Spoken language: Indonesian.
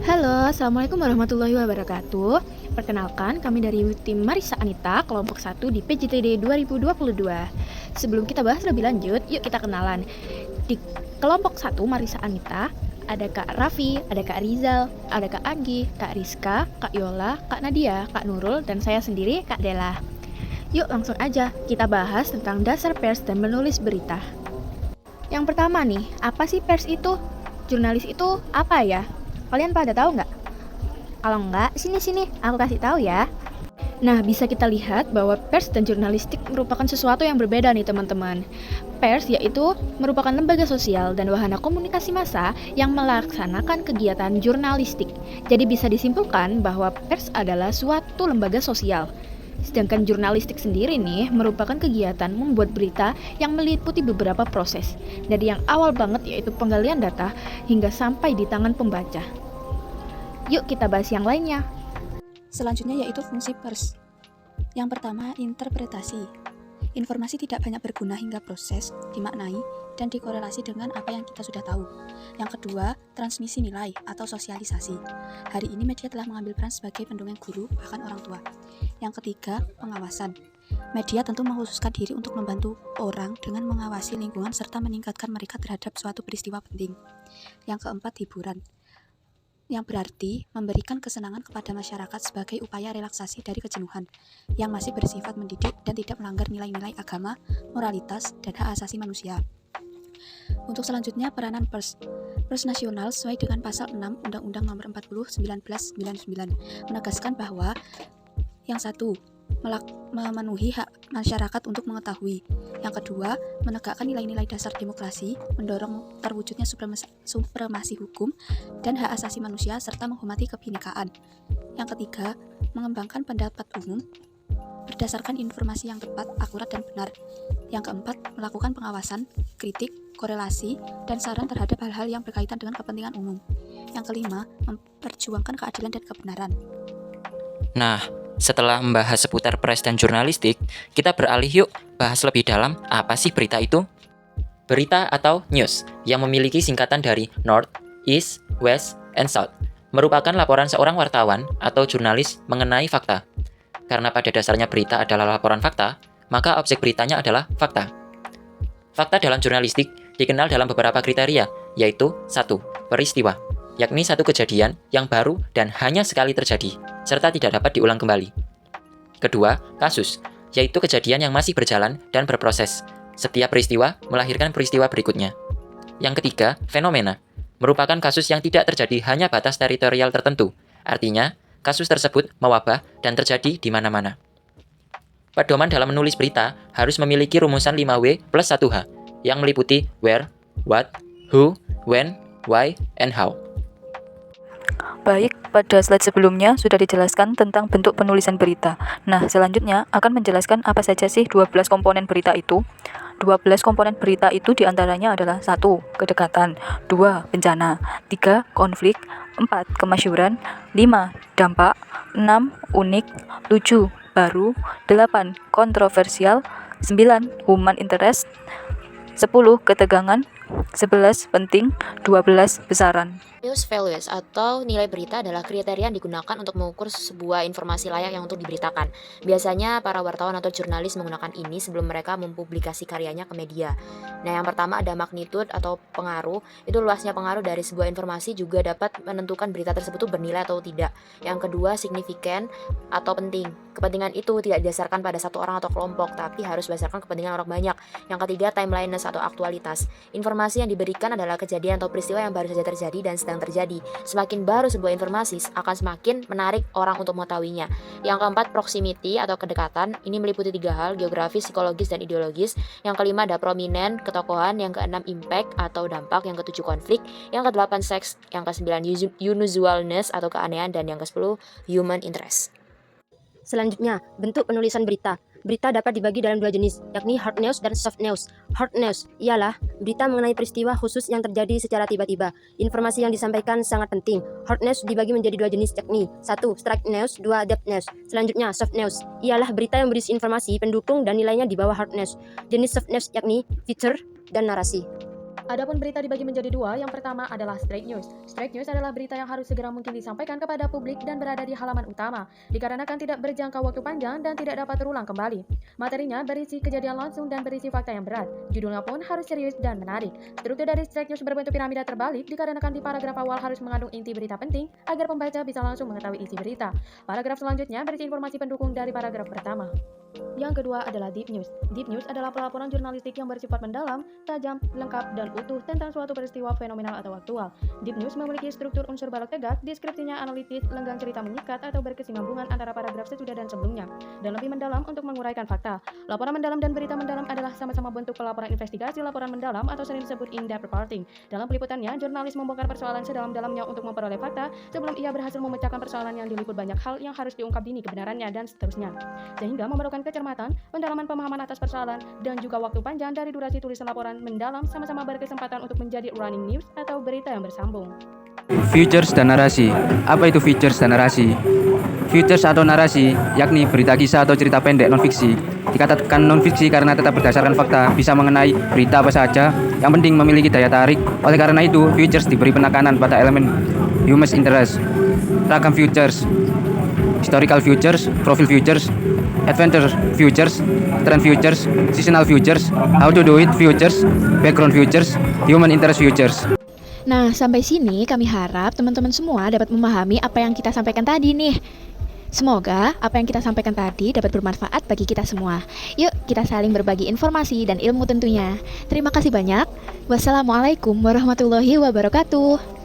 Halo, Assalamualaikum warahmatullahi wabarakatuh. Perkenalkan, kami dari tim Marisa Anita, kelompok 1 di PJTD 2022. Sebelum kita bahas lebih lanjut, yuk kita kenalan. Di kelompok 1 Marisa Anita, ada Kak Raffi, ada Kak Rizal, ada Kak Agi, Kak Rizka, Kak Yola, Kak Nadia, Kak Nurul, dan saya sendiri, Kak Dela. Yuk langsung aja, kita bahas tentang dasar pers dan menulis berita. Yang pertama nih, apa sih pers itu? Jurnalis itu apa ya? Kalian pada tahu nggak? Kalau nggak, sini-sini, aku kasih tahu ya. Nah, bisa kita lihat bahwa pers dan jurnalistik merupakan sesuatu yang berbeda nih teman-teman. Pers yaitu merupakan lembaga sosial dan wahana komunikasi massa yang melaksanakan kegiatan jurnalistik. Jadi bisa disimpulkan bahwa pers adalah suatu lembaga sosial. Sedangkan jurnalistik sendiri nih merupakan kegiatan membuat berita yang meliputi beberapa proses. Dari yang awal banget yaitu penggalian data hingga sampai di tangan pembaca. Yuk kita bahas yang lainnya. Selanjutnya yaitu fungsi pers. Yang pertama, interpretasi. Informasi tidak banyak berguna hingga proses, dimaknai, dan dikorelasi dengan apa yang kita sudah tahu. Yang kedua, transmisi nilai atau sosialisasi. Hari ini media telah mengambil peran sebagai pendongeng guru, bahkan orang tua. Yang ketiga, pengawasan. Media tentu mengkhususkan diri untuk membantu orang dengan mengawasi lingkungan serta meningkatkan mereka terhadap suatu peristiwa penting. Yang keempat, hiburan. Yang berarti memberikan kesenangan kepada masyarakat sebagai upaya relaksasi dari kejenuhan yang masih bersifat mendidik dan tidak melanggar nilai-nilai agama, moralitas, dan hak asasi manusia. Untuk selanjutnya, peranan pers. Pers nasional sesuai dengan pasal 6 Undang-Undang Nomor 40 1999 menegaskan bahwa yang satu, memenuhi hak masyarakat untuk mengetahui. Yang kedua, menegakkan nilai-nilai dasar demokrasi, mendorong terwujudnya supremasi hukum dan hak asasi manusia, serta menghormati kebinekaan. Yang ketiga, mengembangkan pendapat umum berdasarkan informasi yang tepat, akurat, dan benar. Yang keempat, melakukan pengawasan, kritik, korelasi, dan saran terhadap hal-hal yang berkaitan dengan kepentingan umum. Yang kelima, memperjuangkan keadilan dan kebenaran. Nah, setelah membahas seputar pers dan jurnalistik, kita beralih yuk bahas lebih dalam apa sih berita itu? Berita atau news yang memiliki singkatan dari North, East, West, and South merupakan laporan seorang wartawan atau jurnalis mengenai fakta. Karena pada dasarnya berita adalah laporan fakta, maka objek beritanya adalah fakta. Fakta dalam jurnalistik dikenal dalam beberapa kriteria, yaitu 1. Peristiwa, yakni satu kejadian yang baru dan hanya sekali terjadi, serta tidak dapat diulang kembali. Kedua, kasus, yaitu kejadian yang masih berjalan dan berproses. Setiap peristiwa melahirkan peristiwa berikutnya. Yang ketiga, fenomena, merupakan kasus yang tidak terjadi hanya batas teritorial tertentu. Artinya, kasus tersebut mewabah dan terjadi di mana-mana. Pedoman dalam menulis berita harus memiliki rumusan 5W plus 1H, yang meliputi where, what, who, when, why, and how. Baik, pada slide sebelumnya sudah dijelaskan tentang bentuk penulisan berita. Nah, selanjutnya akan menjelaskan apa saja sih 12 komponen berita itu. 12 komponen berita itu diantaranya adalah 1. Kedekatan, 2. Bencana, 3. Konflik, 4. Kemasyhuran, 5. Dampak, 6. Unik, 7. Baru, 8. Kontroversial, 9. Human interest, 10. Ketegangan, 11. Penting, 12. Besaran. News values atau nilai berita adalah kriteria yang digunakan untuk mengukur sebuah informasi layak yang untuk diberitakan. Biasanya para wartawan atau jurnalis menggunakan ini sebelum mereka mempublikasi karyanya ke media. Nah, yang pertama ada magnitude atau pengaruh. Itu luasnya pengaruh dari sebuah informasi juga dapat menentukan berita tersebut bernilai atau tidak. Yang kedua, signifikan atau penting. Kepentingan itu tidak didasarkan pada satu orang atau kelompok, tapi harus berdasarkan kepentingan orang banyak. Yang ketiga, timeliness atau aktualitas. Informasi yang diberikan adalah kejadian atau peristiwa yang baru saja terjadi dan sedang terjadi. Semakin baru sebuah informasi akan semakin menarik orang untuk mengetahuinya. Yang keempat, proximity atau kedekatan. Ini meliputi 3 hal, geografis, psikologis, dan ideologis. Yang kelima ada prominent, ketokohan. Yang keenam, impact atau dampak. Yang ketujuh, konflik. Yang kedelapan, seks. Yang kesembilan, unusualness atau keanehan. Dan yang ke-10, human interest. Selanjutnya, bentuk penulisan berita. Berita dapat dibagi dalam 2 jenis, yakni hard news dan soft news. Hard news ialah berita mengenai peristiwa khusus yang terjadi secara tiba-tiba. Informasi yang disampaikan sangat penting. Hard news dibagi menjadi 2 jenis, yakni 1. Straight news, 2. Depth news. Selanjutnya, soft news ialah berita yang berisi informasi pendukung dan nilainya di bawah hard news. Jenis soft news yakni feature dan narasi. Adapun berita dibagi menjadi dua, yang pertama adalah straight news. Straight news adalah berita yang harus segera mungkin disampaikan kepada publik dan berada di halaman utama, dikarenakan tidak berjangka waktu panjang dan tidak dapat terulang kembali. Materinya berisi kejadian langsung dan berisi fakta yang berat. Judulnya pun harus serius dan menarik. Struktur dari straight news berbentuk piramida terbalik, dikarenakan di paragraf awal harus mengandung inti berita penting agar pembaca bisa langsung mengetahui isi berita. Paragraf selanjutnya berisi informasi pendukung dari paragraf pertama. Yang kedua adalah deep news. Deep news adalah pelaporan jurnalistik yang bersifat mendalam, tajam, lengkap, dan utuh tentang suatu peristiwa fenomenal atau aktual. Deep news memiliki struktur unsur balok tegak, deskripsinya analitis, lenggang cerita mengikat atau berkesinambungan antara paragraf sesudah dan sebelumnya, dan lebih mendalam untuk menguraikan fakta. Laporan mendalam dan berita mendalam adalah sama-sama bentuk pelaporan investigasi. Laporan mendalam atau sering disebut in-depth reporting. Dalam peliputannya, jurnalis membongkar persoalan sedalam-dalamnya untuk memperoleh fakta sebelum ia berhasil memecahkan persoalan yang diliput banyak hal yang harus diungkap dini kebenarannya dan seterusnya, sehingga memerlukan kecermatan, pendalaman pemahaman atas persoalan, dan juga waktu panjang dari durasi tulisan laporan mendalam sama-sama berkesempatan untuk menjadi running news atau berita yang bersambung. Features dan narasi. Apa itu features dan narasi? Features atau narasi, yakni berita kisah atau cerita pendek non-fiksi. Dikatakan non-fiksi karena tetap berdasarkan fakta, bisa mengenai berita apa saja, yang penting memiliki daya tarik. Oleh karena itu, features diberi penekanan pada elemen human interest. Ragam features, historical features, profile features, adventure features, trend features, seasonal features, how to do it features, background features, human interest features. Nah, sampai sini kami harap teman-teman semua dapat memahami apa yang kita sampaikan tadi nih. Semoga apa yang kita sampaikan tadi dapat bermanfaat bagi kita semua. Yuk, kita saling berbagi informasi dan ilmu tentunya. Terima kasih banyak. Wassalamualaikum warahmatullahi wabarakatuh.